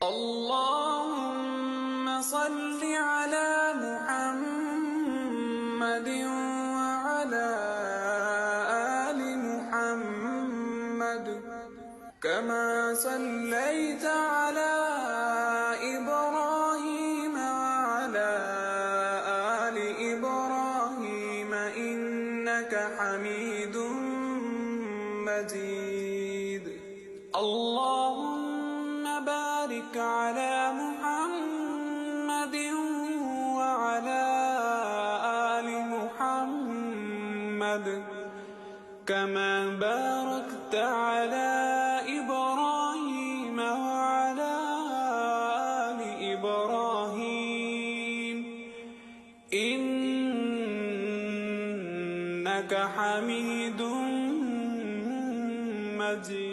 اللهم صل على محمد وعلى آل محمد كما صليت على إبراهيم وعلى آل إبراهيم إنك حميد مجيد. اللهم بارك على محمد وعلى آل محمد كما باركت على إبراهيم وعلى آل إبراهيم إنك حميد مجيد.